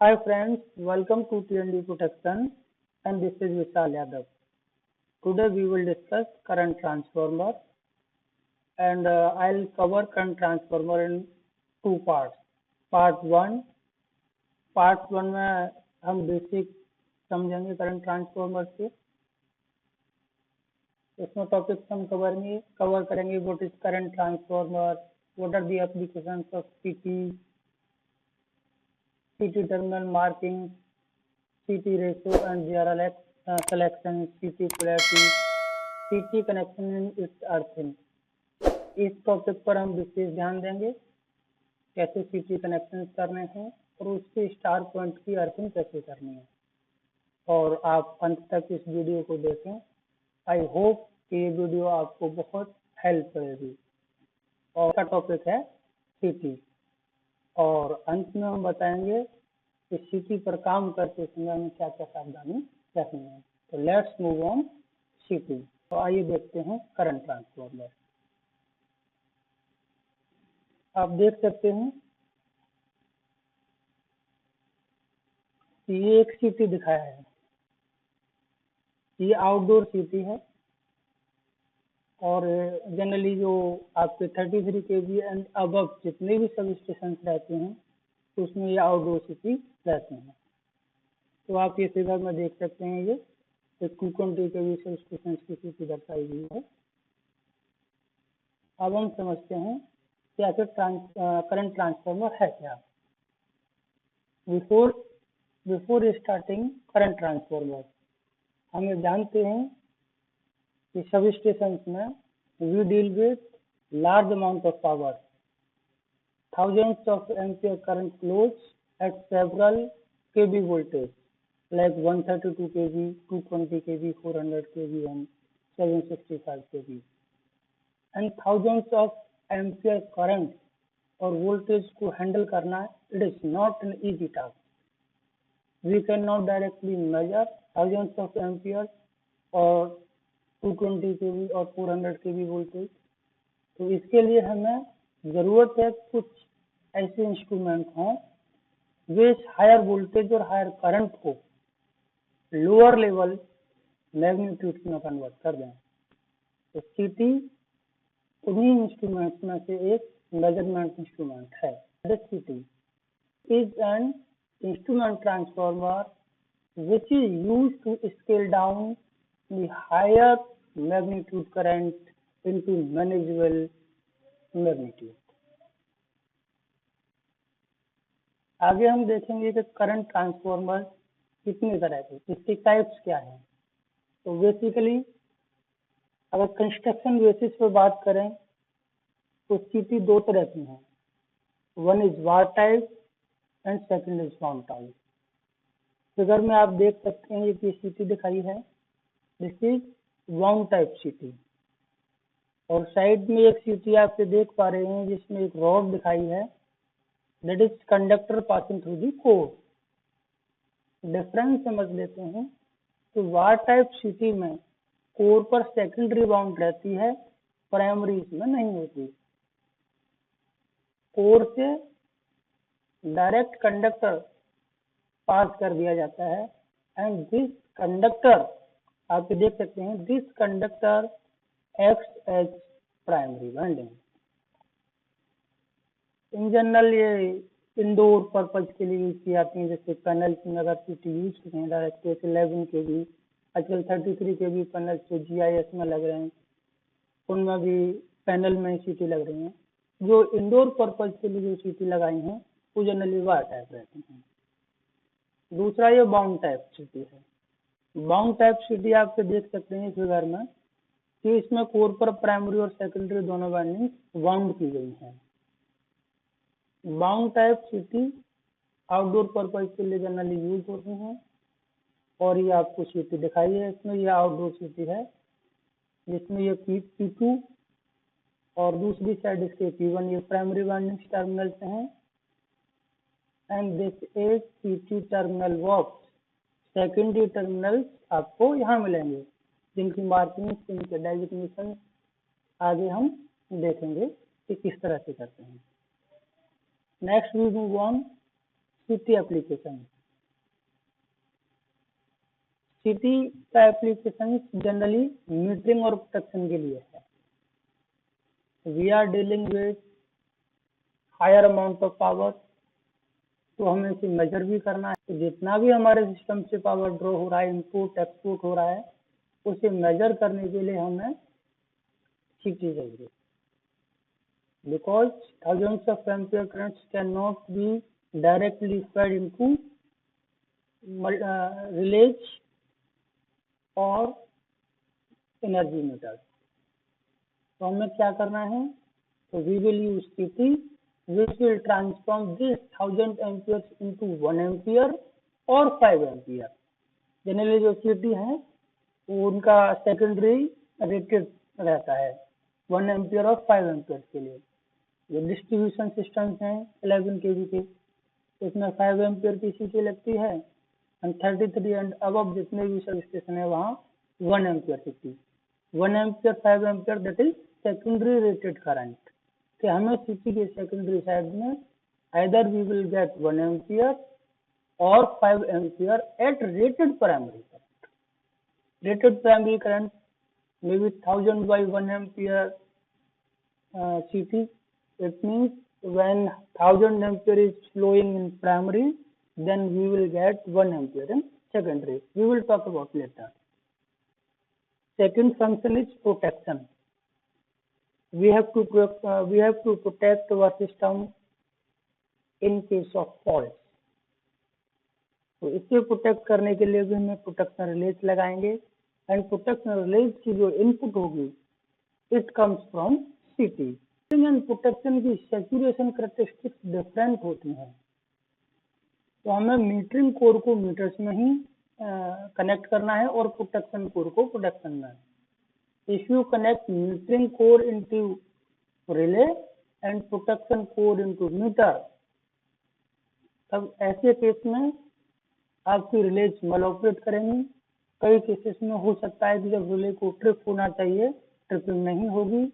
Hi friends, welcome to TND Protection and this is Vishal Yadav. Today we will discuss current transformer and I'll cover current transformer in two parts. Part 1, Part 1 में हम basic समझेंगे current transformer के। इसमें topics हम cover करेंगे what is current transformer, what are the applications of CT terminal marking, CT ratio and GRLX selection, CT polarity, CT connection in its earthing। इस topic पर हम विशेष ध्यान देंगे कैसे CT कनेक्शन करने हैं और उसके स्टार पॉइंट की अर्थिंग कैसे करनी है और आप अंत तक इस वीडियो को देखें। आई होप कि ये वीडियो आपको बहुत हेल्प करेगी। और का टॉपिक है CT और अंत में हम बताएंगे कि CT पर काम करते समय हमें क्या क्या सावधानी रखनी है। तो लेट्स मूव ऑन CT। तो आइए देखते हैं करंट ट्रांसफार्मर। आप देख सकते हैं कि ये एक CT दिखाया है। ये आउटडोर CT है और जनरली जो आपके 33 kV एंड अबव जितने भी सब स्टेशन रहते हैं तो उसमें ये आउटडोर CT रहते हैं। तो आप ये फिगर में देख सकते हैं ये 220 kV सब स्टेशन की CT दर्शाई गई है। अब हम समझते हैं कि आखिर करंट ट्रांसफार्मर है क्या। बिफोर स्टार्टिंग करंट ट्रांसफार्मर हमें जानते हैं कि सब स्टेशन में we deal with large amount of power, thousands of ampere current flows at several kV voltage like 132 kV, 220 kV, 400 kV and 765 kV and thousands of ampere current और voltage को handle करना it is not an easy task. We cannot directly measure thousands of amperes और 220 kV और 400 kV voltage। तो इसके लिए हमें जरूरत है कुछ ऐसे इंस्ट्रूमेंट हों जो इस हायर वोल्टेज और हायर करंट को लोअर लेवल मैग्नीट्यूड में कन्वर्ट कर दें। तो CT उन्हीं इंस्ट्रूमेंट्स में से एक मेजरमेंट इंस्ट्रूमेंट है। CT is an instrument transformer which is used to scale down the higher magnitude current into manageable magnitude। आगे हम देखेंगे कि करंट ट्रांसफार्मर कितने तरह के, इसके टाइप्स क्या हैं। तो बेसिकली अगर कंस्ट्रक्शन बेसिस पर बात करें तो CT दो तरह की हैं, one is war type and second is wound type. Figure में आप देख सकते हैं ये CT दिखाई है, this is wound type CT और साइड में एक CT आप देख पा रहे हैं जिसमें एक रॉड दिखाई है, that is conductor passing through the core। Difference समझ लेते हैं। तो वार टाइप CT में कोर पर सेकेंडरी बाउंड रहती है, प्राइमरी इसमें नहीं होती। कोर से डायरेक्ट कंडक्टर पास कर दिया जाता है एंड दिस कंडक्टर आप देख सकते हैं, this conductor acts as primary winding. In general ये इंडोर पर्पज के लिए यूज की जाती हैं, जैसे पैनल में अगर CT यूज करते हैं डायरेक्ट 11 kV, आजकल 33 kV पैनल जो GIS में लग रहे हैं उनमें भी पैनल में CT लग रही हैं। जो इंडोर पर्पज के लिए जो CT लगाई हैं वो जनरली वार टाइप रहती हैं। दूसरा ये बाउंड टाइप CT है। बाउंड टाइप CT आप देख सकते हैं फिगर में कि इसमें कोर पर प्राइमरी और सेकेंडरी दोनों वाइंडिंग वाउंड की गई हैं। Bound type CT outdoor purpose के लिए जनरली यूज होती हैं और ये आपको CT दिखाई है, इसमें ये आउटडोर CT है जिसमें ये P2 और दूसरी साइड इसके P1 ये प्राइमरी वाइंडिंग टर्मिनल्स हैं and this is CT terminal box. Secondary terminals आपको यहाँ मिलेंगे जिनकी मार्किंग, इनके डेजिग्नेशन आगे हम देखेंगे कि किस तरह से करते हैं। Next we move on CT application. CT का एप्लीकेशन जनरली मीटरिंग और प्रोटेक्शन के लिए है। We are dealing with higher amount of power, तो हमें इसे मेजर भी करना है। तो जितना भी हमारे सिस्टम से पावर ड्रॉ हो रहा है, इनपुट एक्सपुट हो रहा है, उसे मेजर करने के लिए हमें सिटी चाहिए। Because thousands of ampere currents cannot be directly fed into relays or energy meters. तो हमें क्या करना है? तो we will use CT which will transform this 1000 amperes into 1 ampere or 5 ampere. Generally जो CT है वो उनका सेकेंडरी रेटेड रहता है 1 एम्पियर और 5 एम्पियर के लिए। जो डिस्ट्रीब्यूशन सिस्टम्स हैं 11 kV के, इसमें 5 एम्पियर की सीटी लगती है एंड 33 एंड अब जितने भी सब स्टेशन है वहाँ 1 ampere CT. 1 ampere 5 ampere that is secondary rated current. कि हमें सीटी के सेकेंडरी साइड में either we will get 1 ampere और 5 ampere at rated primary current. Rated primary current may be 1000 by 1 ampere CT. It means when 1000 ampere is flowing in primary, then we will get 1 ampere in secondary. We will talk about later. Second function is protection. We have to protect our system in case of fault. तो इसे protect करने के लिए भी हमें protection release लगाएंगे and protection release की जो इनपुट होगी इट कम्स फ्रॉम सीटी। एंड प्रोटेक्शन की सैचुरेशन कैरेक्टरिस्टिक्स डिफरेंट होती हैं, तो हमें मीटरिंग कोर को मीटर्स में ही कनेक्ट करना है और प्रोटेक्शन कोर को प्रोटेक्शन में। If you connect metering core into relay and protection core into meter, तब ऐसे केस में आपकी रिलेज मल ऑपरेट करेंगी। कई केसेस में हो सकता है कि जब रिले को ट्रिप होना चाहिए ट्रिपिंग नहीं होगी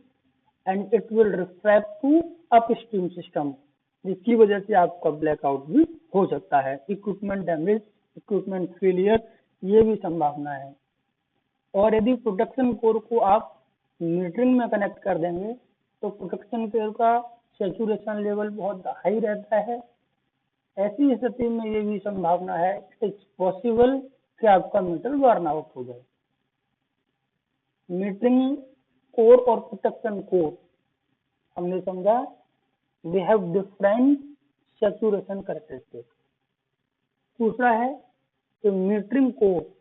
and it will refract to upstream system, जिसकी वजह से आपका ब्लैकआउट भी हो सकता है। इक्विपमेंट डैमेज, इक्विपमेंट फेलियर, ये भी संभावना है। और यदि प्रोटेक्शन कोर को आप मीटरिंग में कनेक्ट कर देंगे तो प्रोटेक्शन कोर का सैचुरेशन लेवल बहुत हाई रहता है। ऐसी स्थिति में ये भी संभावना है इट्स पॉसिबल कि आपका मीटर बर्न आउट हो जाए। मीटरिंग कोर और प्रोटेक्शन कोर हमने समझा they have different saturation characteristics. दूसरा है कि metering core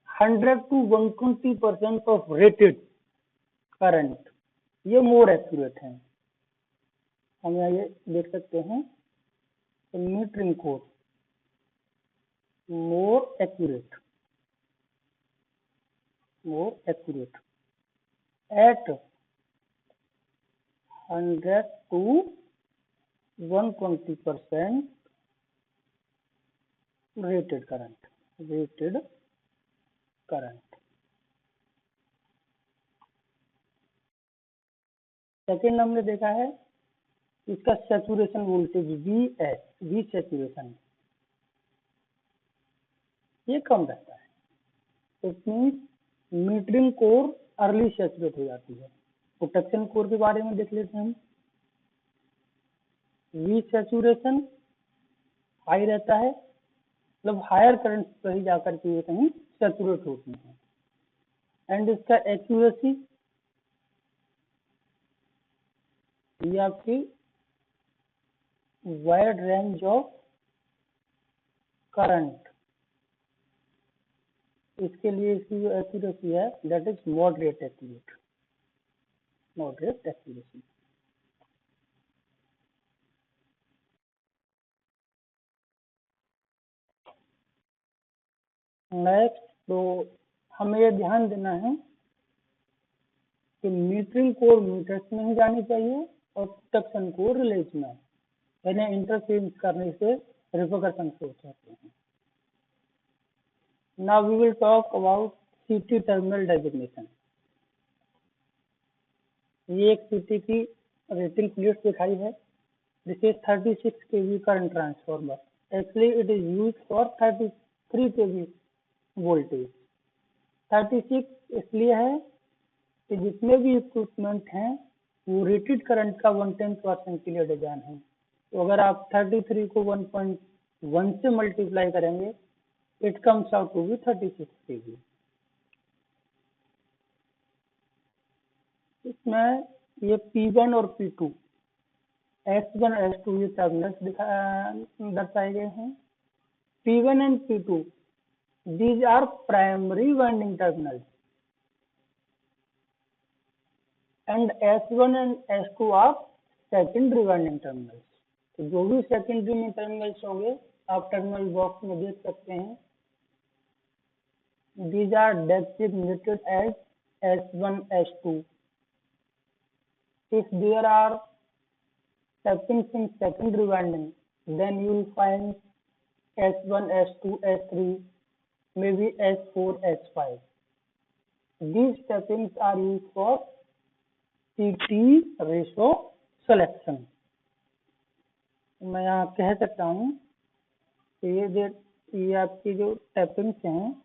100 to 120% of rated current, ये मोर एक्यूरेट है। हम यहाँ ये देख सकते हैं metering core more accurate at 100 to 120% rated current। Second हमने देखा है इसका सैचुरेशन वोल्टेज वी सैचुरेशन ये कम रहता है। It means metering core early saturate हो जाती है। प्रोटेक्शन कोर के बारे में देख लेते हैं हम। वी सैचुरेशन हाई रहता है, मतलब हायर करंट पर ही जाकर के ये कहीं सैचुरेट होती है। एंड इसका एक्यूरेसी ये आपकी वाइड रेंज ऑफ करंट, इसके लिए इसकी जो एक्यूरेसी है that is moderate accuracy. Next तो हमें ये ध्यान देना है कि मीटरिंग कोर मीटर्स में ही जानी चाहिए और प्रोटेक्शन कोर रिलेज में, यानी इंटरचेंज करने से रिपरकशन हो सकते हैं। Now we will talk about CT terminal designation। ये एक CT की रेटिंग लिस्ट दिखाई है। This is 36 kV current transformer. Actually, it is used for 33 kV voltage. 36 इसलिए है कि जितने भी इक्विपमेंट हैं वो रेटेड करंट का 1/10% के लिए डिजाइन है। तो अगर आप 33 को 1.1 से मल्टीप्लाई करेंगे, it comes out to be 36 kV। इसमें ये P1 और P2, S1 S2 ये टर्मिनल्स दर्शाए गए हैं। P1 and P2, these are primary winding terminals, and S1 and S2 are secondary winding terminals। तो जो भी सेकेंडरी में टर्मिनल्स होंगे आप टर्मिनल बॉक्स में देख सकते हैं। These are designated as S1 S2। If there are tappings in secondary winding, then you will find S1 S2 S3, maybe S4 S5। These tappings are used for CT ratio selection। मैं यहाँ कह सकता हूँ कि ये आपकी जो tappings हैं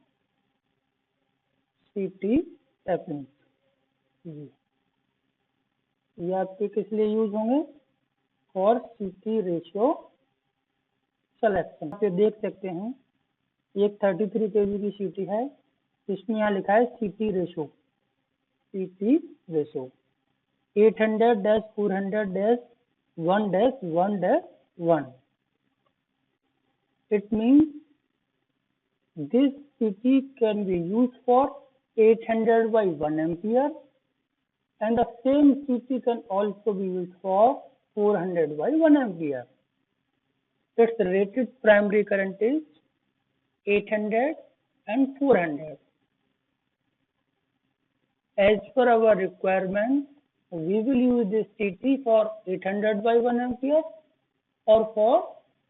CT टैपिंग्स, ये आपके किस लिए यूज होंगे? For CT ratio selection. आप देख सकते हैं एक 33 kV की CT है, इसमें यहाँ लिखा है CT ratio 800-400-1-1-1। It means this CT can be used for 800 by 1 ampere, and the same CT can also be used for 400 by 1 ampere. Its rated primary current is 800 and 400. As per our requirement, we will use this CT for 800 by 1 ampere or for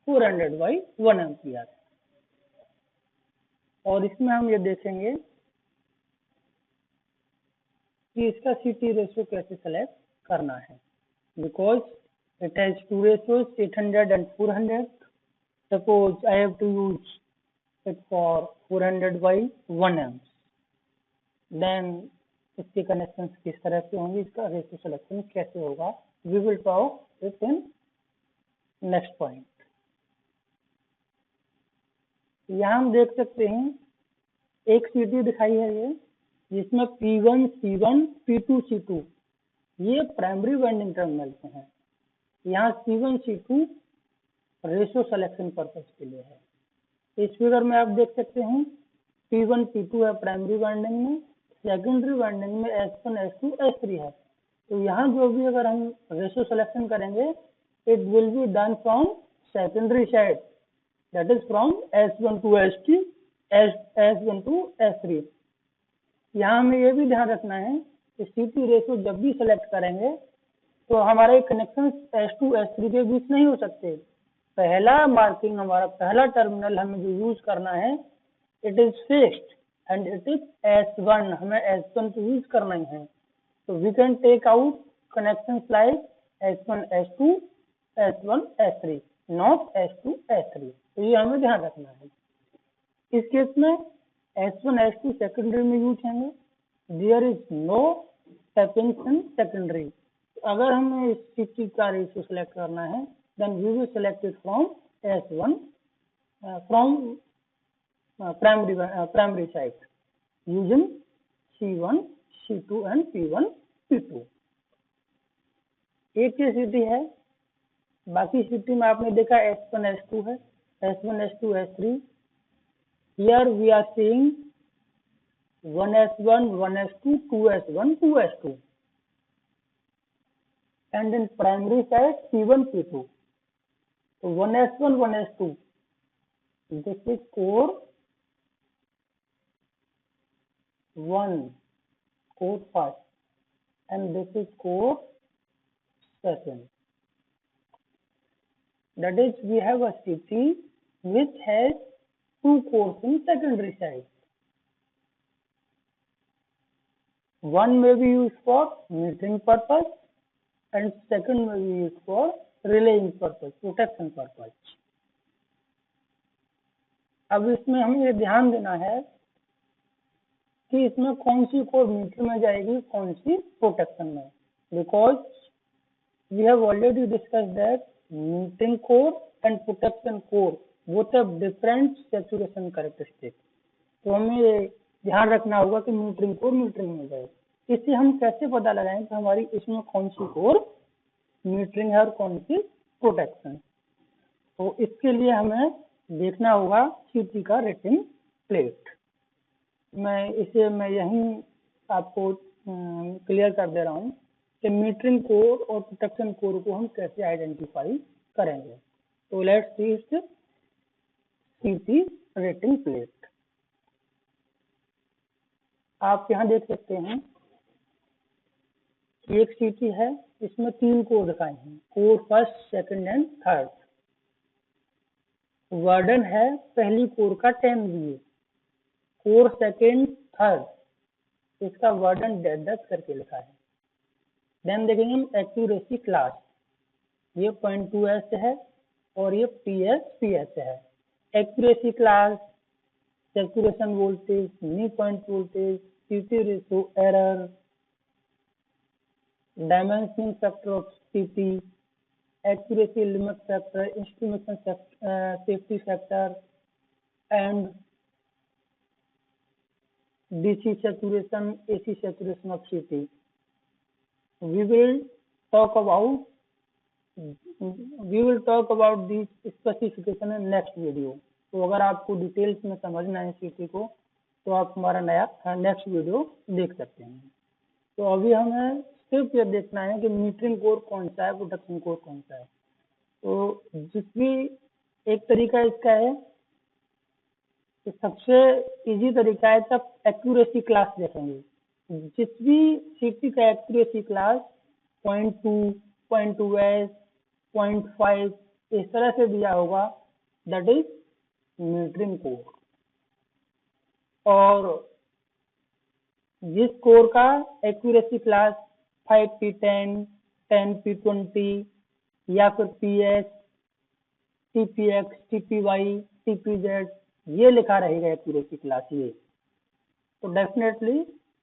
400 by 1 ampere। और इसमें हम ये देखेंगे कि इसका CT ratio कैसे select करना है। Because it has two ratios, 800 and 400. Suppose I have to use it for 400 by 1 amps, then इसके कनेक्शन किस तरह से होंगे, इसका रेशियो सिलेक्शन कैसे होगा, we will talk it in next point. यहाँ हम देख सकते हैं एक CT दिखाई है ये, जिसमें P1 C1 P2 C2 ये प्राइमरी वाइंडिंग टर्मिनल हैं। यहाँ C1 C2 ratio selection purpose के लिए है। इस फिगर में आप देख सकते हैं P1 P2 है प्राइमरी वाइंडिंग में, सेकेंडरी वाइंडिंग में S1 S2 S3 है। तो यहाँ जो भी अगर हम रेशियो सिलेक्शन करेंगे, it will be done from secondary side, that is from S1 to S2 S1 to S3। यहाँ हमें ये भी ध्यान रखना है कि CT रेशियो जब भी सिलेक्ट करेंगे तो हमारे कनेक्शन S2 S3 के बीच नहीं हो सकते। पहला मार्किंग, हमारा पहला टर्मिनल हमें जो यूज करना है, it is fixed and it is S1, हमें S1 को यूज करना ही है। तो we can take out connection like S1 S2 S1 S3, not S2 S3। तो ये हमें ध्यान रखना है। इस केस में S1 S2 सेकेंडरी में यूज होंगे, there is no tappings in secondary. अगर हमें इस CT का रेशियो सेलेक्ट करना है, then we will select it from S1 from primary side using C1 C2 and P1 P2। एक ही CT है, बाकी CT में आपने देखा S1 S2 है, S1 S2 S3। Here we are seeing 1 S1 1 S2 2 S1 2 S2, and in primary side P1 P2। So 1 S1 1 S2, this is core 1, core first, and this is core second। That is, we have a CT which has two cores in secondary side. One may be used for metering purpose and second may be used for relaying purpose, protection purpose। अब इसमें हमें ये ध्यान देना है कि इसमें कौन सी कोर मीटर में जाएगी, कौन सी प्रोटेक्शन में, because we have already discuss that metering core and protection core both have different saturation characteristic. तो हमें ये ध्यान रखना होगा कि मीटरिंग कोर मीटरिंग में जाए। इससे हम कैसे पता लगाएं कि हमारी इसमें कौन सी कोर मीटरिंग है और कौन सी प्रोटेक्शन। तो इसके लिए हमें देखना होगा सीटी का रेटिंग प्लेट। मैं यहीं आपको क्लियर कर दे रहा हूँ कि मीटरिंग कोर और प्रोटेक्शन कोर को हम कैसे आइडेंटिफाई करेंगे। तो लेट्स सी सीटी रेटिंग प्लेट। आप यहाँ देख सकते हैं एक सीटी है, इसमें 3 कोर दिखाए हैं, core first, second and third. वर्डन है पहली कोर का 10 MVA, कोर सेकंड थर्ड, इसका वर्डन डेड करके लिखा है। देन देखेंगे हम एक्यूरेसी क्लास, ये 0.2S है और ये PS है। एक्यूरेसी क्लास, सैचुरेशन वोल्टेज, नी पॉइंट वोल्टेज, सीटी ratio error, dimensioning factor of सीटी, accuracy limit factor, instrumentation safety factor, and DC saturation, AC saturation of CT. We will talk about these specification in next video. तो अगर आपको details में समझना है सीटी को तो आप हमारा नया नेक्स्ट वीडियो देख सकते हैं। तो अभी हमें सिर्फ ये देखना है कि मीटरिंग कोर कौन सा है, प्रोटेक्शन कोर कौन सा है। तो जिस भी एक तरीका इसका है तो सबसे इजी तरीका है कि आप एक्यूरेसी क्लास देखेंगे। जिस भी सीटी का एक्यूरेसी क्लास 0.2, 0.2S, 0.5 इस तरह से दिया होगा, दैट इज मीटरिंग कोर। और जिस कोर का एक्यूरेसी क्लास 5P10, 10P20 या फिर PS, TPX, TPY, TPZ ये लिखा रहेगा एक्यूरेसी क्लास ये, तो definitely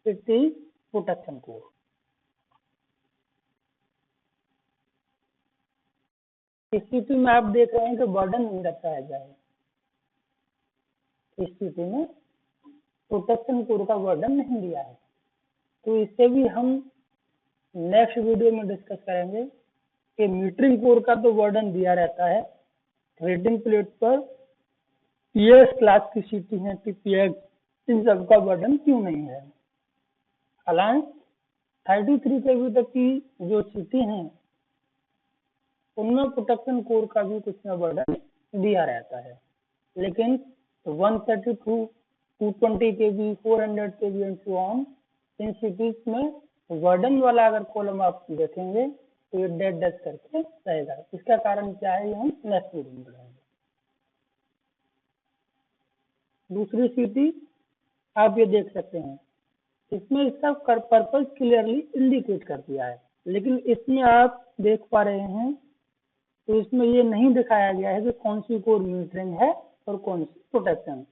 it is protection core. इस स्थिति में आप देख रहे हैं कि बर्डन नहीं रखा जाए, इस स्थिति में प्रोटेक्शन कोर का बर्डन नहीं दिया है। तो इससे भी हम नेक्स्ट वीडियो में डिस्कस करेंगे कि मीटरिंग कोर का तो बर्डन दिया रहता है, रेटिंग प्लेट पर PS क्लास की सीटी है, TPX, इन सबका बर्डन क्यों नहीं है। हालांकि 33 kV तक की जो सीटी हैं उनमें प्रोटेक्शन कोर का भी कुछ न बर्डन दिया रहता है, लेकिन 132, 220 kV, 400 kV and so on in cities में बर्डन वाला अगर कॉलम आप देखेंगे तो ये डेड करके रहेगा। इसका कारण क्या है ये हम नेक्स्ट वीडियो में बताएंगे। दूसरी सीटी आप ये देख सकते हैं, इसमें इसका पर्पस क्लियरली इंडिकेट कर दिया है, लेकिन इसमें आप देख पा रहे हैं तो इसमें ये नहीं दिखाया गया है कि कौन सी कोर मीटरिंग है और कौन सी प्रोटेक्शन।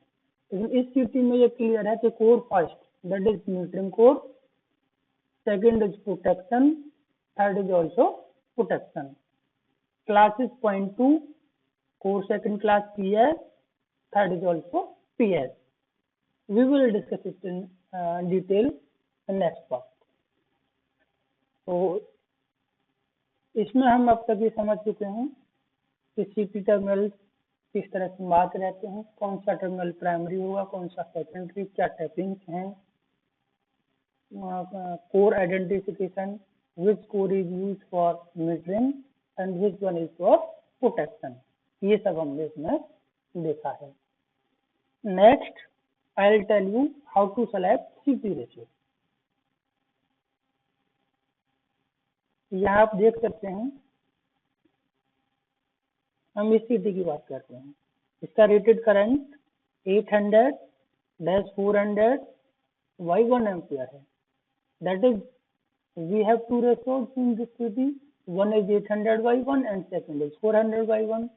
लेकिन इस सीटी में ये क्लियर है कि core first that is metering core, second is protection, third is also protection. Class is 0.2, core second class PS, third is also PS. We will discuss it in detail in next part. तो इसमें हम अब तक ये समझ चुके हैं कि सीटी टर्मिनल किस तरह से मार्क रहते हैं, कौन सा टर्मिनल प्राइमरी होगा, कौन सा सेकेंडरी, क्या टैपिंग्स हैं, core identification, which core is use for metering and which one is for protection, ये सब हमने इसमें देखा है। Next, I'll tell you how to select CP ratio. यहाँ आप देख सकते हैं, हम इस सीटी की बात करते हैं। इसका रेटेड करंट 800/400 by 1 ampere है। That is, we have two ratios in this CT. One is 800/1 and second is 400/1.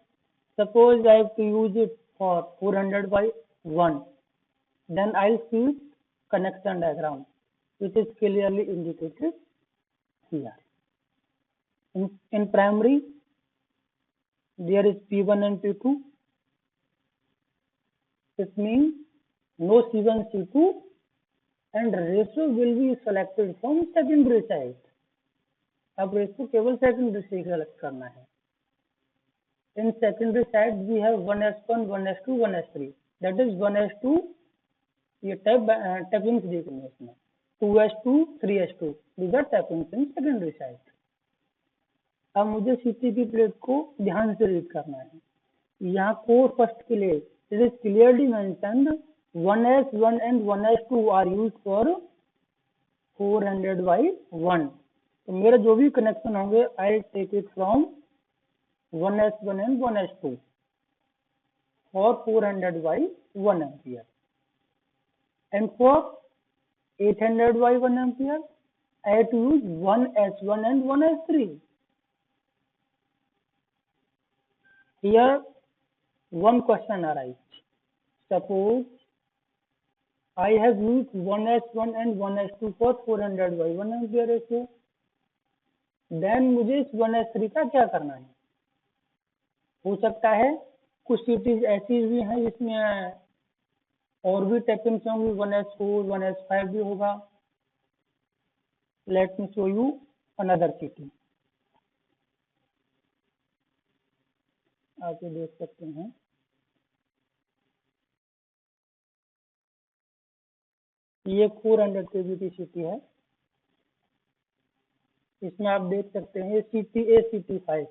Suppose I have to use it for 400 by 1. Then I'll see connection diagram, which is clearly indicated here. In primary, there is P1 and P2. It means no C1, C2, and ratio will be selected from secondary side. अब ratio केवल secondary से select करना है. In secondary side we have 1s1, 1s2, 1s3. That is 1s2. ये tappings देखेंगे इसमें 2s2, 3s2. These are tappings in secondary side. अब मुझे CT की प्लेट को ध्यान से रीड करना है. यहाँ कोर फर्स्ट के लिए it is clearly mentioned 1s1 and 1s2 are used for 400 by 1. तो मेरा जो भी कनेक्शन होंगे I take it from 1s1 and 1s2 for 400 by 1 ampere. And for 800 by 1 ampere, I have to use 1s1 and 1s3. Here one question arises. Suppose I have used 1s1 and 1s2 for 400 by 1 ampere ratio. Then मुझे इस 1s3 का क्या करना है? हो सकता है कुछ सिटीज ऐसी भी हैं जिसमें और भी टैपिंग्स होंगी, 1s4, 1s5 भी होगा. Let me show you another city. आप ये देख सकते हैं. ये 400 kV की सिटी है. इसमें आप देख सकते हैं city A city 5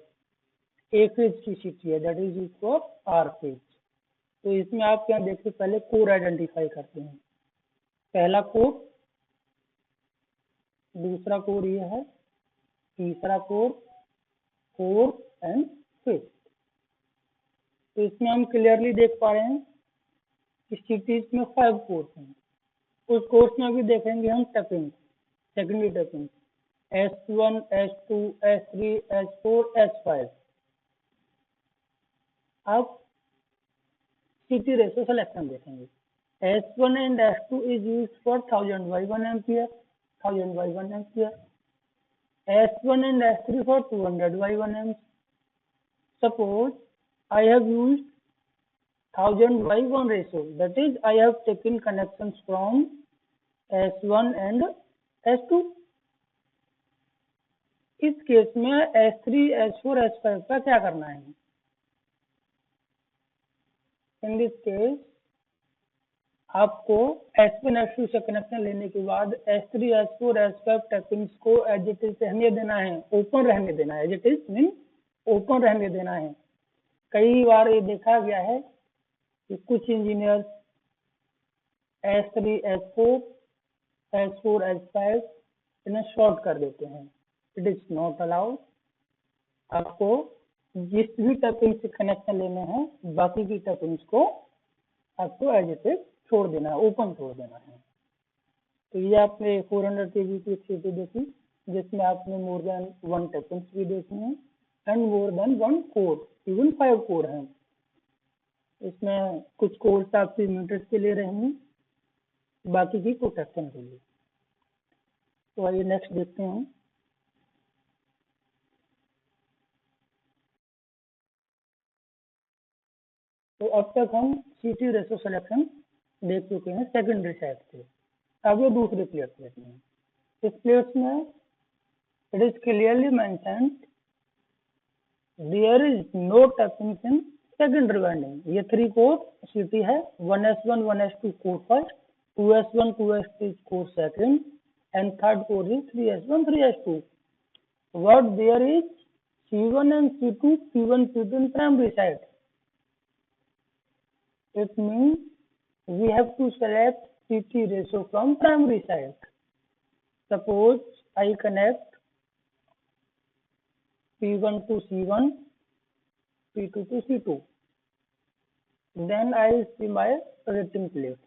A phase की सिटी है, that is equal R phase. तो इसमें आप क्या देखते हैं, पहले कोर आइडेंटिफाई करते हैं. पहला कोर, दूसरा कोर ये है, तीसरा कोर, कोर एंड फेज. तो इसमें हम क्लियरली देख पा रहे हैं कि सिटीज में 5 कोर्स हैं. उस कोर्स में भी देखेंगे हम tapping, secondary tapping S1, S2, S3, S4, S5. अब CT रेशो सिलेक्शन देखेंगे. S1 and S2 is used for 1000 by 1 ampere, 1000 by 1 ampere. S1 and S3 for 200 by 1 amp. Suppose I have used 1000 by 1 ratio, that is I have taken connections from S1 and S2. इस case में S3, S4, S5 का क्या करना है? In this case आपको S1, S2 से connection लेने के बाद S3, S4, S5 टैपिंग्स को एज इट इज रहने देना है, ओपन रहने देना है. As it is mean open रहने देना है. कई बार ये देखा गया है कि कुछ engineer S3, S4, S4, S5 इन्हें शॉर्ट कर देते हैं. It is not allowed. आपको जिस भी टैपिंग से कनेक्शन लेने हैं, बाकी की टैपिंग्स को आपको एज इट इज छोड़ देना है, ओपन छोड़ देना है. तो ये आपने 400 kV की सिटी देखी जिसमें आपने मोर देन 1 टैपिंग्स भी देखी हैं and more than 1 core, even 5 core हैं. इसमें कुछ कोर्स आपके मीटर्स के लिए रहेंगे, बाकी की प्रोटेक्शन के लिए. तो आइए नेक्स्ट देखते हैं. तो अब तक हम CT रेशो सिलेक्शन देख चुके हैं सेकेंडरी साइड से. अब ये दूसरे प्लेट देखते हैं. इस प्लेट में it is clearly mentioned there is no tappings in secondary winding. ये 3 कोर CT है. 1s1, 1s2 core first, 2s1, 2s3 core second and third core is 3s1, 3s2. What there is C1 and C2, P1, P2 in primary side. It means we have to select CT ratio from primary side. Suppose I connect P1 to C1, P2 to C2. Then I see my rating plate.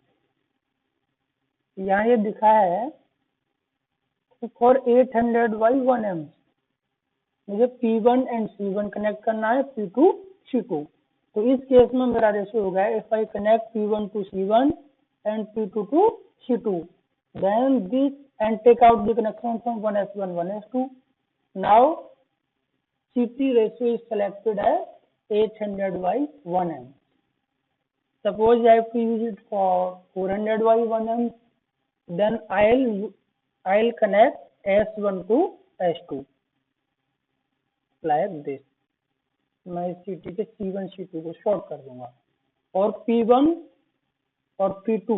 यहाँ ये दिखा है for 800 by 1 amp मुझे P1 and C1 connect करना है, P2, C2. तो इस case में मेरा रेशियो होगा if I connect P1 to C1 and P2 to C2, then this and take out the connection from 1s1 1s2. Now CT ratio is selected as 800/1m. Suppose I have to use it for 400/1m, then I'll connect S1 to S2 like this. मैं इस CT के C1 C2 को short कर दूंगा और P1 और P2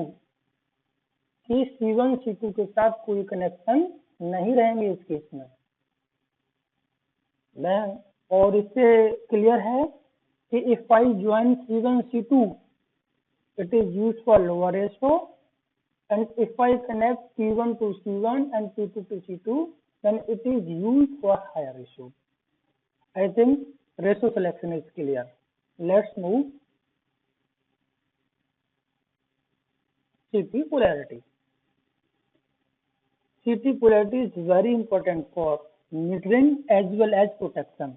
की C1 C2 के साथ कोई कनेक्शन नहीं रहेंगे इस केस में। और इससे क्लियर है कि if I join C1 C2 it is used for lower ratio, and if I connect P1 to C1 and P2 to C2 then it is used for higher ratio. I think ratio selection is clear. Let's move CT polarity. CT polarity is very important for metering as well as protection.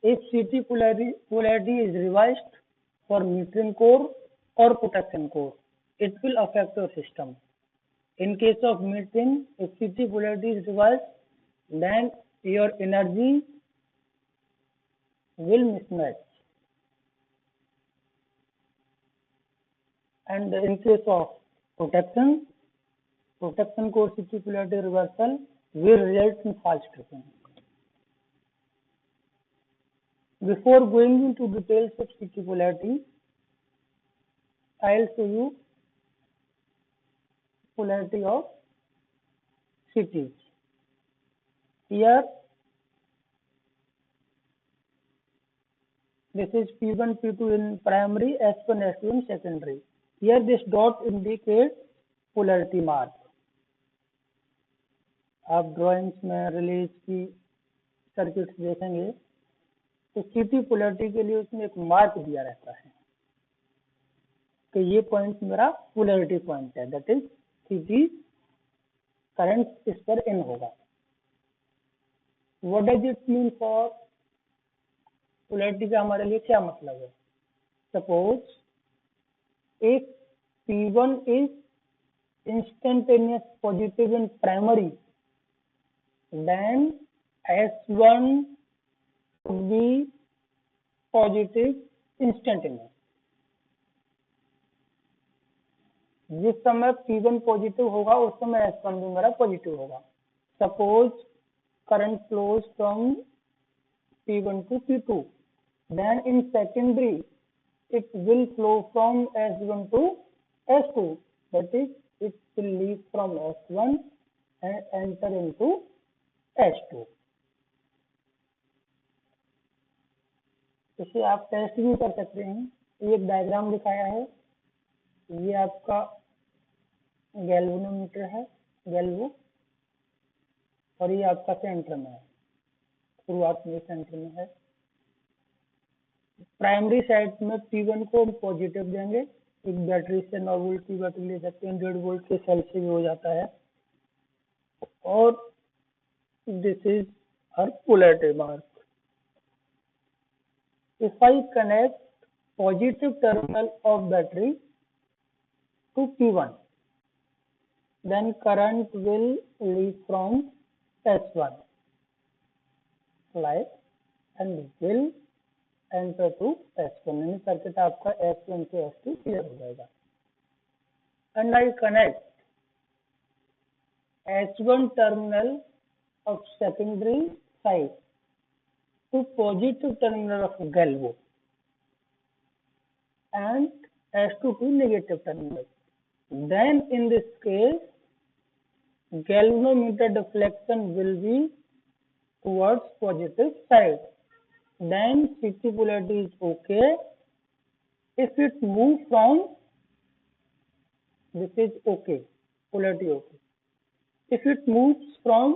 If CT polarity is revised for metering core or protection core, it will affect your system. In case of metering, if CT polarity is reversed, then your energy will mismatch. And in case of protection core CT polarity reversal will result in false tripping. Before going into details of CT polarity, I'll show you polarity of CTs. Here, this is P1, P2 in primary, S1, S2 in secondary. Here this dot indicates polarity mark. आप drawings में release की circuits देखेंगे तो सीटी polarity के लिए उसमें एक मार्क दिया रहता है कि ये पॉइंट मेरा पोलैरिटी पॉइंट है, दैट इज सीटी करंट इस पर इन होगा. What does it mean for polarity का हमारे लिए क्या मतलब है? Suppose if P1 is instantaneous positive in primary, then S1 would be positive instantaneous. जिस समय P1 पॉजिटिव होगा उस समय S1 भी मेरा पॉजिटिव होगा. Suppose current flows from P1 to P2, then in secondary it will flow from S1 to S2, that is it will leave from S1 and enter into S2. इसे आप test भी कर सकते हैं. ये एक डायग्राम दिखाया है, ये आपका गैल्वेनोमीटर है, गैल्वो, और ये आपका सेंटर में है, शुरुआत में सेंटर में है. प्राइमरी साइड में P1 को पॉजिटिव देंगे, एक बैटरी से 9 वोल्ट की बैटरी ले सकते हैं, 1.5 वोल्ट के सेल से भी हो जाता है. और this is her polarity mark. If I connect positive terminal of battery to P1, then current will leave from S1 like and will enter to S1. यानी सर्किट आपका S1 से S2 क्लियर हो जाएगा. And I connect S1 terminal of secondary side to positive terminal of galvo and S2 to negative terminal. Then in this case galvanometer deflection will be towards positive side. Then CT polarity is okay. If it move from, this is okay, polarity okay. If it moves from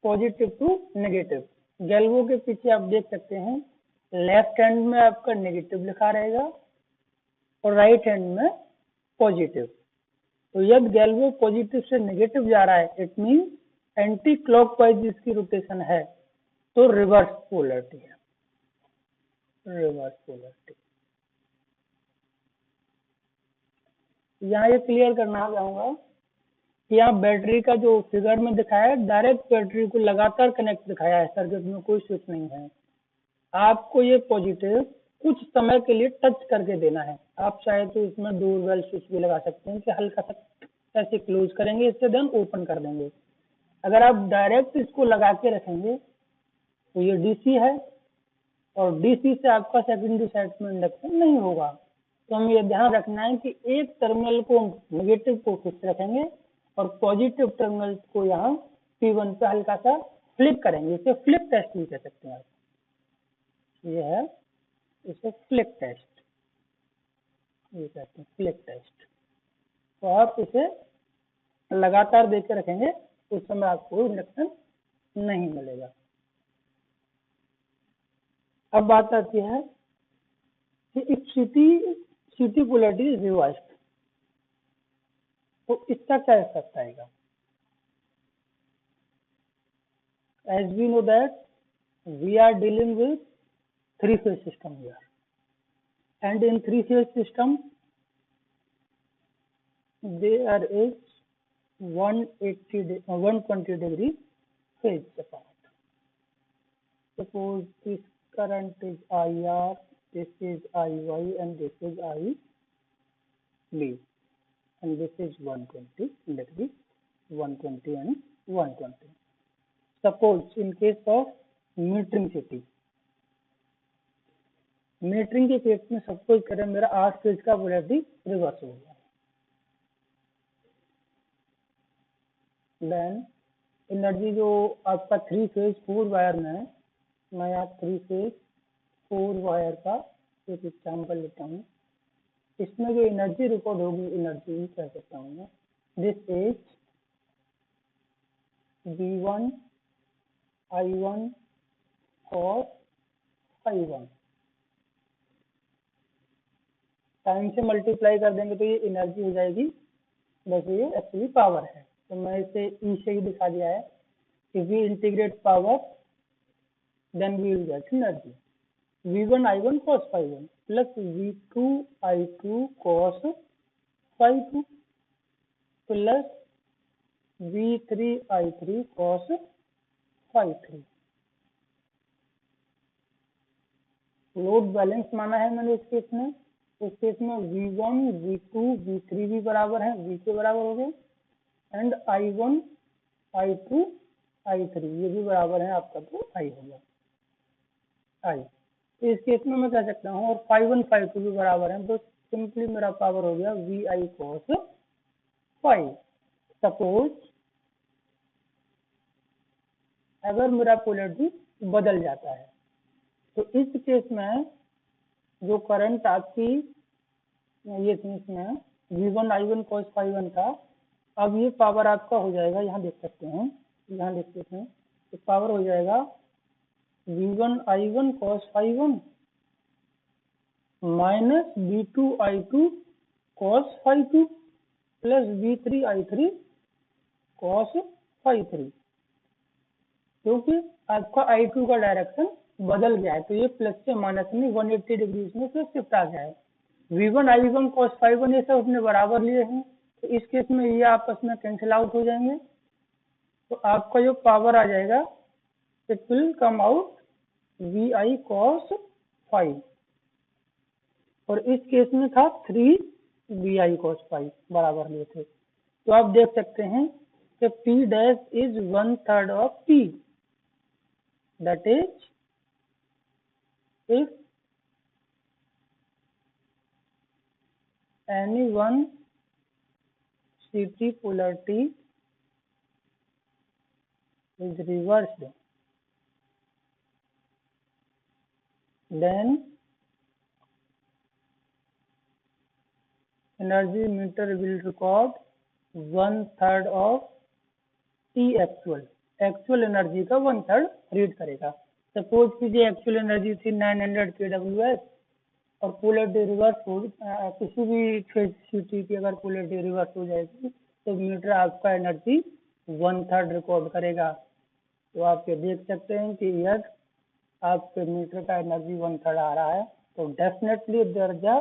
positive to negative, galvo के पीछे आप देख सकते हैं left hand में आपका negative लिखा रहेगा और राइट हैंड में पॉजिटिव. तो यदि गैल्वो पॉजिटिव से नेगेटिव जा रहा है, इट मीन एंटी क्लॉकवाइज इसकी रोटेशन है, तो रिवर्स पोलैरिटी है. Reverse polarity. यहाँ ये क्लियर करना चाहूंगा कि यहाँ बैटरी का जो फिगर में दिखाया है डायरेक्ट बैटरी को लगातार कनेक्ट दिखाया है, सर्किट में कोई स्विच नहीं है। आपको ये पॉजिटिव कुछ समय के लिए टच करके देना है। आप चाहे तो इसमें डोरबेल स्विच भी लगा सकते हैं कि हल्का सा ऐसे क्लोज करेंगे इससे, देन ओपन कर देंगे। अगर आप डायरेक्ट इसको लगा के रखेंगे तो ये डीसी है और डीसी से आपका सेकेंडरी साइड में इंडक्शन नहीं होगा। तो हमें ये ध्यान रखना है कि एक टर्मिनल को नेगेटिव को फिक्स रखेंगे और पॉजिटिव टर्मिनल को यहाँ P1 पे हल्का सा फ्लिप करेंगे। इसे फ्लिप टेस्ट भी कह सकते हैं आप। ये है इसे फ्लिप टेस्ट, ये कहते हैं फ्लिप टेस्ट। तो आप इसे लगातार देके रखेंगे, उस समय आपको इंडक्शन नहीं मिलेगा। अब बात आती है कि इफ सीटी पोलैरिटी इज रिवर्स्ड तो इसका क्या इफेक्ट आएगा। As we know that we are dealing with three-phase system here, and in three-phase system there is 120 degree phase apart. Suppose this current is IR, this is IY, and this is IB, and this is 120 degree, 120 and 120. Suppose in case of metering city, metering के case में suppose करें मेरा 8 phase का polarity reverse हो गया, then energy जो आपका 3 phase 4 wire में है, मैं यहाँ 3 फेज 4 वायर का एक एग्जाम्पल लेता हूँ। इसमें जो एनर्जी रिकॉर्ड होगी, एनर्जी कह सकता हूँ मैं, दिस इज V1 I1 और I1 टाइम से मल्टीप्लाई कर देंगे तो ये एनर्जी हो जाएगी, वैसे ये एक्चुअली पावर है। तो मैं इसे ई से ही दिखा दिया है कि we integrate power then we will get energy. V1 I1 cos ∅1 plus V2 I2 cos ∅2 plus V3 I3 cos ∅3। Load balance माना है मैंने इस केस में। उस केस में V1 V2 V3 भी बराबर है, V के बराबर हो गए, एंड I1 I2 I3 ये भी बराबर है आपका, तो I होगा I। तो इस केस में मैं कह सकता हूँ, और ∅1 ∅2 भी बराबर है, तो सिंपली मेरा पावर हो गया VI cos ∅। सपोज अगर मेरा पोलैरिटी बदल जाता है तो इस केस में जो करंट आपकी ये थी इसमें V1 I1 cos ∅1 था, अब ये पावर आपका हो जाएगा, यहाँ देख सकते हैं, यहाँ देख सकते हैं, तो पावर हो जाएगा V1 I1 cos ∅1 minus V2 I2 cos ∅2 plus V3 I3 cos ∅3। क्योंकि आपका I2 का डायरेक्शन बदल गया है, तो ये प्लस से माइनस में 180 डिग्री में से शिफ्ट आ गया है। V1 I1 cos ∅1 ये सब अपने बराबर लिए हैं, तो इस केस में ये आपस में कैंसिल आउट हो जाएंगे, तो आपका जो पावर आ जाएगा it will come out VI cos ∅, और इस केस में था 3 VI cos ∅ बराबर लिए थे। तो आप देख सकते हैं कि P dash is 1/3 of P, that is if any one CT polarity is reversed, then energy meter will record 1/3 of T actual, actual energy का 1/3 रीड करेगा। सपोज कीजिए एक्चुअल एनर्जी थी 900 kWh और पोलैरिटी रिवर्स हो, किसी भी phase सीटी की अगर पोलैरिटी रिवर्स हो जाएगी तो मीटर आपका एनर्जी 1/3 रिकॉर्ड करेगा। तो आप ये देख सकते हैं कि यस आपके मीटर का एनर्जी 1/3 आ रहा है, तो definitely there is a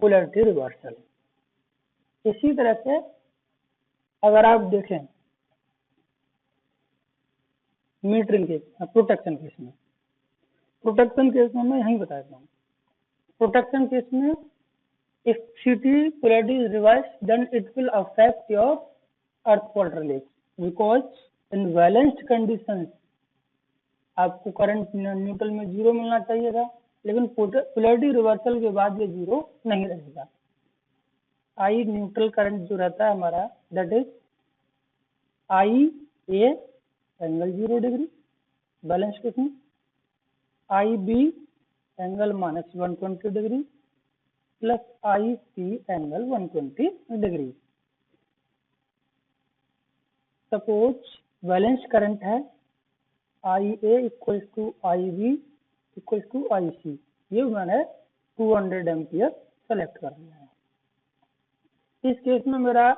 polarity reversal. इसी तरह से अगर आप देखें मीटरिंग केस, प्रोटेक्शन केस में, मैं यही बताता हूँ। प्रोटेक्शन केस में if CT polarity is reversed, then it will affect your earth fault relay, because in balanced conditions आपको करंट न्यूट्रल में 0 मिलना चाहिए था, लेकिन पोलैरिटी रिवर्सल के बाद ये 0 नहीं रहेगा। आई न्यूट्रल करंट जो रहता है हमारा, that is I A angle 0 degree balance case में, I B angle -120 degree plus I C angle 120 degree. Suppose balance current है I A equal to I B equal to I C, ये मैंने 200 ampere select कर लिया है। इस case में मेरा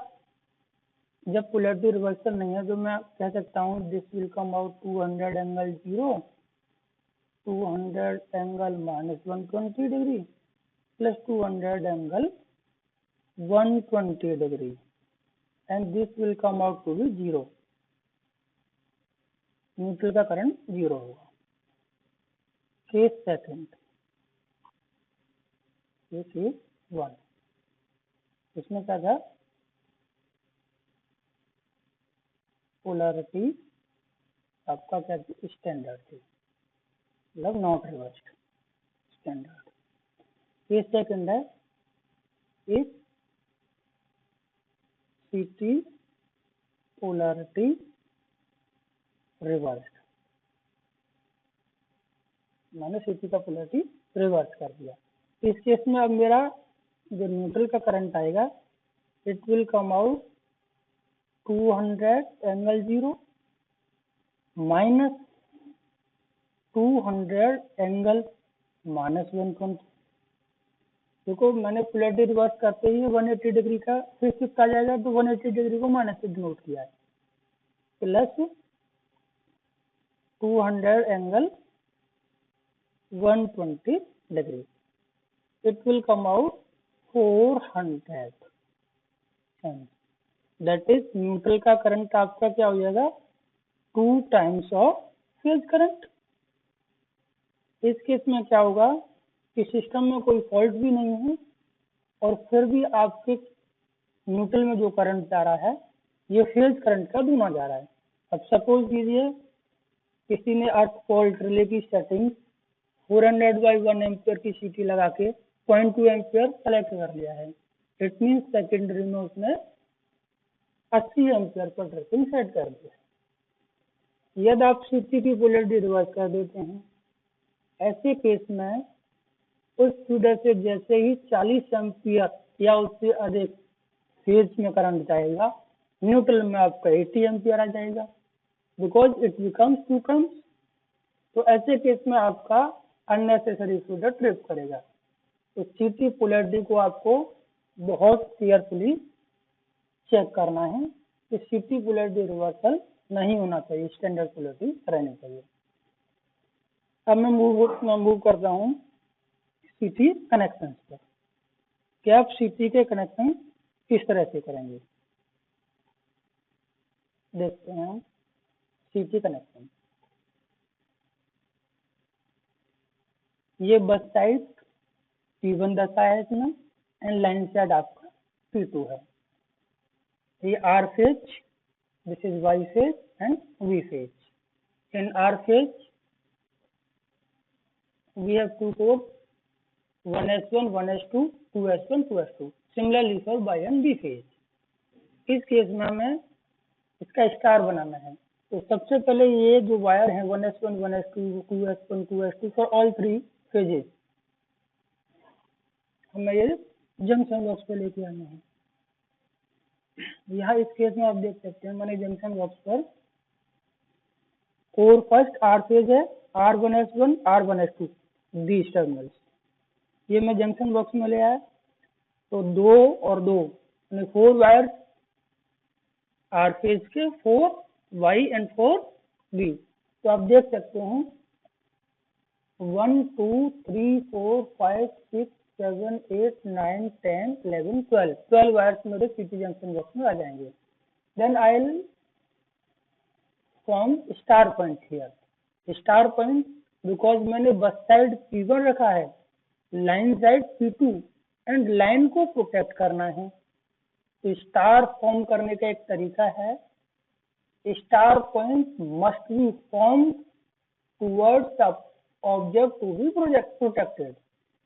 जब पोलैरिटी रिवर्सल नहीं है तो मैं कह सकता हूँ this will come out 200 angle 0, 200 angle -120 degree plus 200 angle 120 degree, and this will come out to be 0. Neutral का करंट 0 होगा। केस सेकंड, केस 1, इसमें क्या था, पोलैरिटी आपका क्या स्टैंडर्ड थी, मतलब not reversed standard. Case second है इफ सीटी पोलैरिटी रिवर्स्ड, मैंने सीटी का पोलैरिटी रिवर्स कर दिया। इस केस में अब मेरा जो न्यूट्रल का करंट आएगा, it will come out 200 angle 0 minus 200 angle -120। देखो मैंने पोलैरिटी रिवर्स करते ही 180 डिग्री का फिर शिफ्ट आ जाएगा, तो 180 डिग्री को माइनस से डिनोट किया है, plus 200 angle 120 degree, it will come out 400। That is neutral का करंट आपका क्या हो जाएगा, 2 टाइम्स ऑफ फेज करंट। इस केस में क्या होगा कि सिस्टम में कोई फॉल्ट भी नहीं है और फिर भी आपके न्यूट्रल में जो करंट जा रहा है ये फेज करंट का दूना जा रहा है। अब सपोज कीजिए किसी ने अर्थ फॉल्ट रिले की सेटिंग 400/1 एम्पियर की सीटी लगा के 0.2 एम्पियर सेलेक्ट कर लिया है, इट मीन सेकेंडरी में उसने 80 एम्पियर पर ट्रिपिंग सेट कर दिया। यदि आप सीटी की पोलैरिटी रिवर्स कर देते हैं, ऐसे केस में उस फीडर से जैसे ही 40 एम्पियर या उससे अधिक फेज में करंट जाएगा, न्यूट्रल में आपका 80 एम्पियर आ जाएगा, बिकॉज इट बिकम्स 2 टर्म्स। तो ऐसे केस में आपका अननेसेसरी फीडर ट्रिप करेगा। तो सीटी पोलैरिटी को आपको बहुत केयरफुली चेक करना है कि सीटी पोलैरिटी रिवर्सल नहीं होना चाहिए, स्टैंडर्ड पोलैरिटी रहनी चाहिए। अब मैं मूव करता हूँ सीटी कनेक्शन पर कि आप सीटी के कनेक्शन किस तरह से करेंगे। देखते हैं हम सीटी कनेक्शन। ये बस साइड P1 दशा है इसमें, एंड लाइन साइड आपका P2 है। ये R phase, this is Y phase and V phase. In R phase we have 2 ports, 1S1, 1S2, 2S1, 2S2. Similarly for Y and B phase. इस case में हमें इसका स्टार बनाना है, तो सबसे पहले ये जो वायर है 1S1, 1S2, 2S1, 2S2 for all 3 phases, हमें ये जंक्शन बॉक्स पे लेके आना है। यहाँ इस केस में आप देख सकते हैं मैंने जंक्शन बॉक्स पर कोर फर्स्ट R फेज है, R1S1, R1S2 these टर्मिनल्स, ये मैं जंक्शन बॉक्स में ले आया। तो 2 और 2 यानी 4 वायर R फेज के, 4 Y एंड 4 B। तो आप देख सकते हैं 1 2 3 4 5 6 7 8 9 10 11 12 वायर्स मेरे CT जंक्शन बॉक्स में आ जाएंगे। Then I will form star point here. Star point because मैंने बस साइड P1 रखा है, line side P2 and line को प्रोटेक्ट करना है। तो स्टार फॉर्म करने का एक तरीका है, star point must be form towards the object to be protected.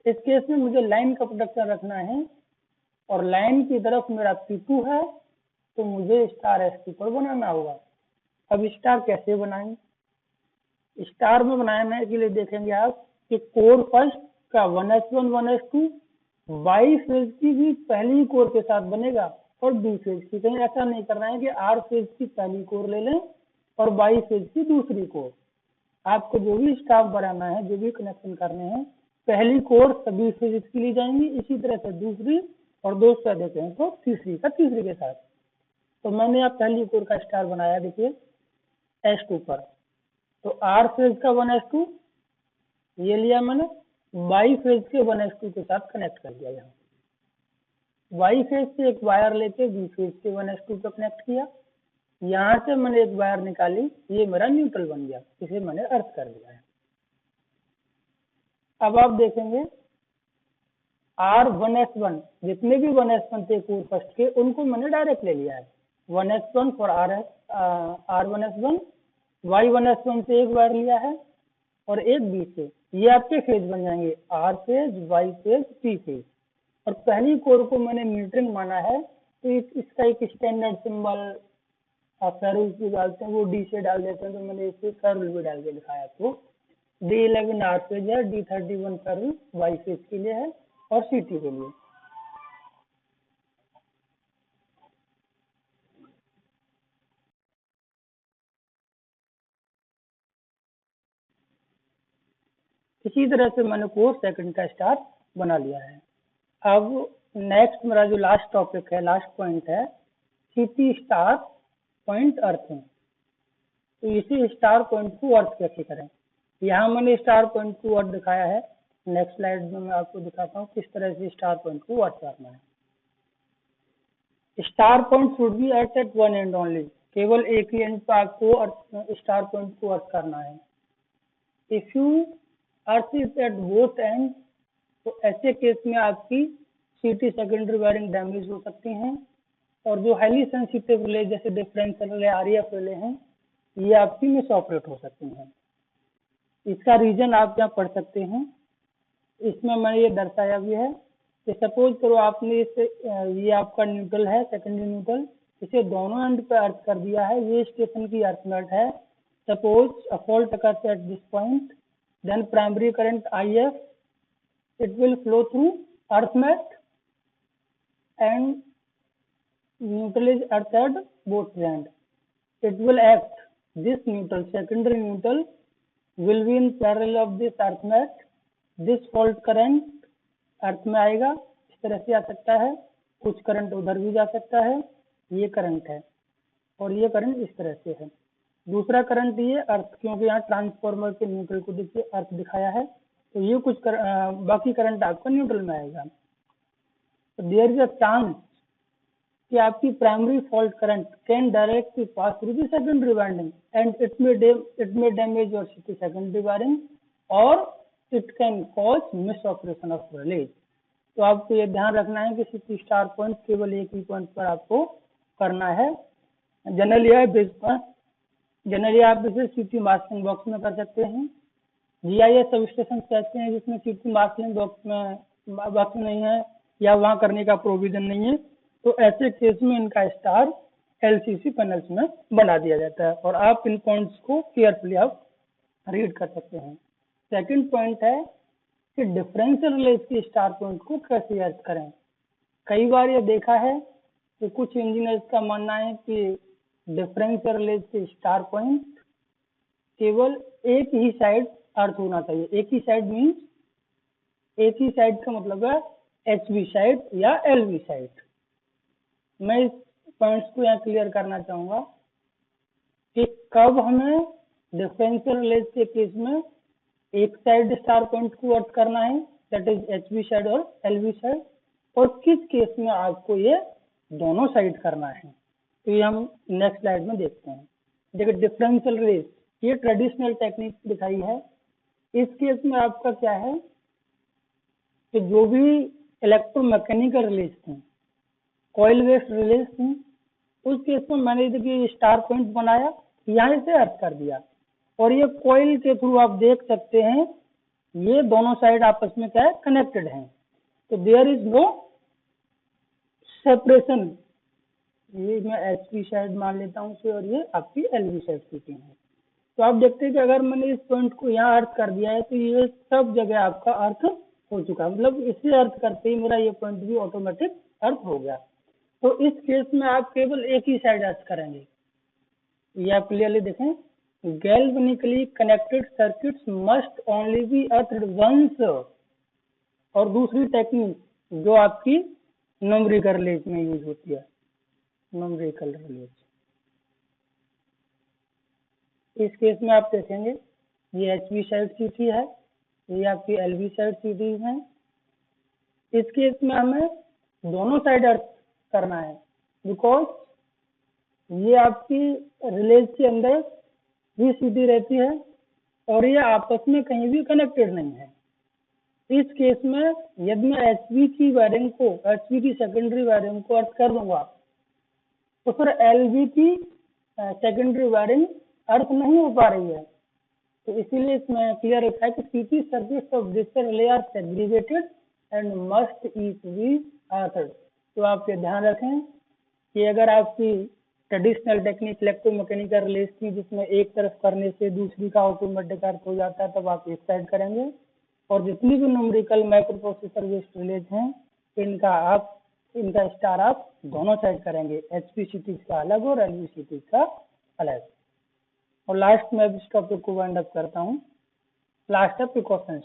इस केस में मुझे लाइन का प्रोटेक्शन रखना है और लाइन की तरफ मेरा P2 है, तो मुझे स्टार S2 पर बनाना होगा। अब स्टार कैसे बनाएं? स्टार में बनाने के लिए देखेंगे आप कि कोर फर्स्ट का 1s1 1s2 वाई फेज की भी पहली कोर के साथ बनेगा और बी फेज की। कहीं ऐसा नहीं करना है कि आर फेज की पहली कोर ले लें और वाई फेज की दूसरी कोर। आपको जो भी स्टार बनाना है, जो भी कनेक्शन करने हैं, पहली कोर सभी फेज की ली जाएंगी, इसी तरह से दूसरी और दोस्तों देते हैं तो तीसरी का तीसरी के साथ। तो मैंने आप पहली कोर का स्टार बनाया, देखिए S2 पर। तो आर फेज का 1s2 ये लिया मैंने, वाई फेज के 1s2 के साथ कनेक्ट कर दिया। यहाँ वाई फेज से एक वायर लेके बी फेज के 1s2 पे कनेक्ट किया, यहाँ से मैंने एक वायर निकाली, ये मेरा न्यूट्रल बन गया, इसे मैंने अर्थ कर दिया है। अब आप देखेंगे R1s1 जितने भी 1s1 थे कोर फर्स्ट के, उनको मैंने डायरेक्ट ले लिया है। 1s1 फॉर R1s1, Y1s1 से एक वायर लिया है और एक बी से। ये आपके फेज बन जाएंगे, R phase, Y phase, P phase. और पहली कोर को मैंने मीटरिंग माना है, तो इसका एक स्टैंडर्ड सिंबल आप फेरुल भी डालते हैं, वो डी से डाल देते हैं, तो मैंने इसे फेरुल भी डाल के दिखाया आपको। D11 आर फेज है, D31 फेरुल वाई फेज के लिए है और CT के लिए। इसी तरह से मैंने कोर सेकंड का स्टार बना लिया है। अब नेक्स्ट मेरा जो लास्ट टॉपिक है, लास्ट पॉइंट है, CT स्टार पॉइंट अर्थिंग। तो इसी स्टार पॉइंट को अर्थ कैसे करें? यहाँ मैंने स्टार पॉइंट को अर्थ दिखाया है, नेक्स्ट स्लाइड में मैं आपको दिखाता हूँ किस तरह से स्टार पॉइंट को अर्थ करना है। Star point should be earth at one and only, केवल एक ही एंड पर आपको स्टार पॉइंट को अर्थ करना है। If you earth is at both and, तो ऐसे केस में आपकी CT सेकेंडरी वायरिंग डैमेज हो सकती हैं और जो हाईली सेंसिटिव रिले जैसे डिफरेंशियल रिले, RF रिले हैं, ये आपकी मिस ऑपरेट हो सकती हैं। इसका रीजन आप यहाँ पढ़ सकते हैं, इसमें मैंने ये दर्शाया भी है कि सपोज करो आपने इसे, ये आपका न्यूट्रल है, सेकेंडरी न्यूट्रल, इसे दोनों एंड पे अर्थ कर दिया है, ये स्टेशन की अर्थमेट है। Suppose a fault occurs at this point, then primary current IF, it will flow through earthmat and neutral is earth at both end. It will act, this neutral, secondary neutral will be in parallel of this earthmat, this fault current अर्थ में आएगा, इस तरह से आ सकता है, कुछ current उधर भी जा सकता है, ये करंट है और ये करंट इस तरह से है। दूसरा करंट ये अर्थ, क्योंकि यहाँ ट्रांसफार्मर के न्यूट्रल को देखिए अर्थ दिखाया है, तो ये कुछ बाकी करंट आपका न्यूट्रल में आएगा। तो देयर इज अ चांस कि आपकी primary fault current can directly pass through the secondary winding and it may damage your secondary wiring और it can cause misoperation of relay. तो आपको ये ध्यान रखना है कि CT स्टार पॉइंट केवल एक ही पॉइंट पर आपको करना है। जनरली आप इसे CT मास्किंग बॉक्स में कर सकते हैं। GIS सब स्टेशन कहते हैं जिसमें CT मास्किंग बॉक्स नहीं है या वहाँ करने का प्रोविजन नहीं है, तो ऐसे केस में इनका स्टार LCC पैनल्स में बना दिया जाता है और आप इन पॉइंट्स को केयरफुली आप रीड कर सकते हैं। सेकंड पॉइंट है कि डिफरेंशियल रिलेज के स्टार पॉइंट को कैसे अर्थ करें। कई बार ये देखा है कि कुछ इंजीनियर्स का मानना है कि डिफरेंशियल रिलेज के स्टार पॉइंट केवल एक ही साइड अर्थ होना चाहिए। एक ही साइड मीन्स, एक ही साइड का मतलब है HV साइड या LV साइड। मैं इस पॉइंट्स को यहाँ क्लियर करना चाहूंगा कि कब हमें डिफरेंशियल रिलेज के केस में एक साइड स्टार पॉइंट को अर्थ करना है, दैट इज HV साइड और LV साइड, और किस केस में आपको ये दोनों साइड करना है, तो ये हम नेक्स्ट स्लाइड में देखते हैं। देखिए डिफरेंशियल रिलेज, ये ट्रेडिशनल टेक्निक दिखाई है। इस केस में आपका क्या है कि जो भी इलेक्ट्रोमैकेनिकल रिलेज थी, कॉइल बेस्ड रिलेज थी, उस केस में मैंने देखिए स्टार पॉइंट बनाया, यहाँ से अर्थ कर दिया, और ये कॉइल के थ्रू आप देख सकते हैं ये दोनों साइड आपस में क्या है, कनेक्टेड हैं, तो देयर इज नो सेपरेशन। ये मैं HV साइड मान लेता हूँ और ये आपकी LV साइड शूटिंग है। तो आप देखते हैं कि अगर मैंने इस पॉइंट को यहाँ अर्थ कर दिया है तो ये सब जगह आपका अर्थ हो चुका है, मतलब इसे अर्थ करते ही मेरा ये पॉइंट भी ऑटोमेटिक अर्थ हो गया। तो इस केस में आप केवल एक ही साइड अर्थ करेंगे, ये आप क्लियरली देखें, galvanically connected circuits must only be earthed once. और दूसरी टेक्निक जो आपकी न्यूमेरिकल रिलेज में यूज होती है, न्यूमेरिकल रिलेज, इस केस में आप देखेंगे ये HV साइड CT है, ये आपकी LV साइड CT है। इस केस में हमें दोनों साइड अर्थ करना है, बिकॉज ये आपकी रिलेज के अंदर भी CT रहती है और ये आपस में कहीं भी कनेक्टेड नहीं है। इस केस में यदि मैं HV की वायरिंग को, HV की सेकेंडरी वायरिंग को अर्थ कर दूंगा तो फिर LV की सेकेंडरी वायरिंग अर्थ नहीं हो पा रही है। तो इसीलिए इसमें क्लियर लिखा है कि CT circuits of this relay are segregated and must each be earthed. तो आप ये ध्यान रखें कि अगर आपकी ट्रेडिशनल टेक्निक इलेक्ट्रोमैकेनिकल रिलेज थी जिसमें एक तरफ करने से दूसरी का ऑटोमेटिक अर्थ हो जाता है, तब आप एक साइड करेंगे, और जितनी भी numerical micro processor based release हैं इनका स्टार आप दोनों साइड करेंगे, HV CT का अलग और LV CT का अलग। और लास्ट में इस टॉपिक को वाइंड अप करता हूँ। लास्ट है प्रिकॉशंस।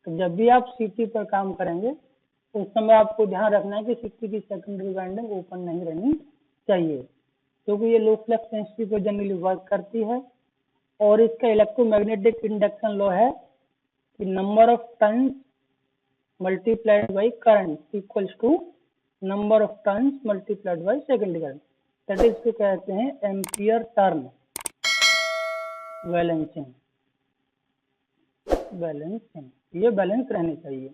तो जब भी आप CT पर काम करेंगे तो उस समय आपको ध्यान रखना है कि CT की सेकेंडरी वाइंडिंग ओपन नहीं रहनी चाहिए, क्योंकि ये लो फ्लक्स सेंसिटिव पर जनरली वर्क करती है, और इसका इलेक्ट्रोमैग्नेटिक इंडक्शन लॉ है कि number of turns multiplied by current equals to number of turns multiplied by secondary current, that is को कहते हैं एम्पियर टर्न बैलेंसिंग। ये बैलेंस रहनी चाहिए।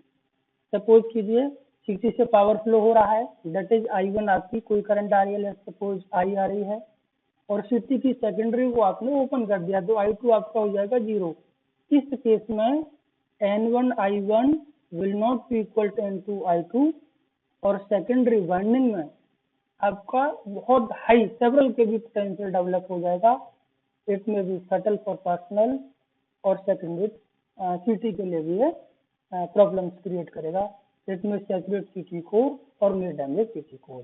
सपोज कीजिए CT से पावर फ्लो हो रहा है, दैट इज I1 आपकी कोई करंट आ रही है, सपोज I आ रही है, और CT की सेकेंडरी को आपने ओपन कर दिया तो I2 आपका हो जाएगा 0। इस केस में N1 I1 will not be equal to N2 I2, और सेकेंडरी वाइंडिंग में आपका बहुत हाई सेवरल के भी पोटेंशियल डेवलप हो जाएगा। इट में भी सटल फॉर पर्सनल और सेकेंडरी CT के लिए भी प्रॉब्लम्स क्रिएट करेगा। इट में सेपरेट CT कोर और मे डैमेज CT कोर।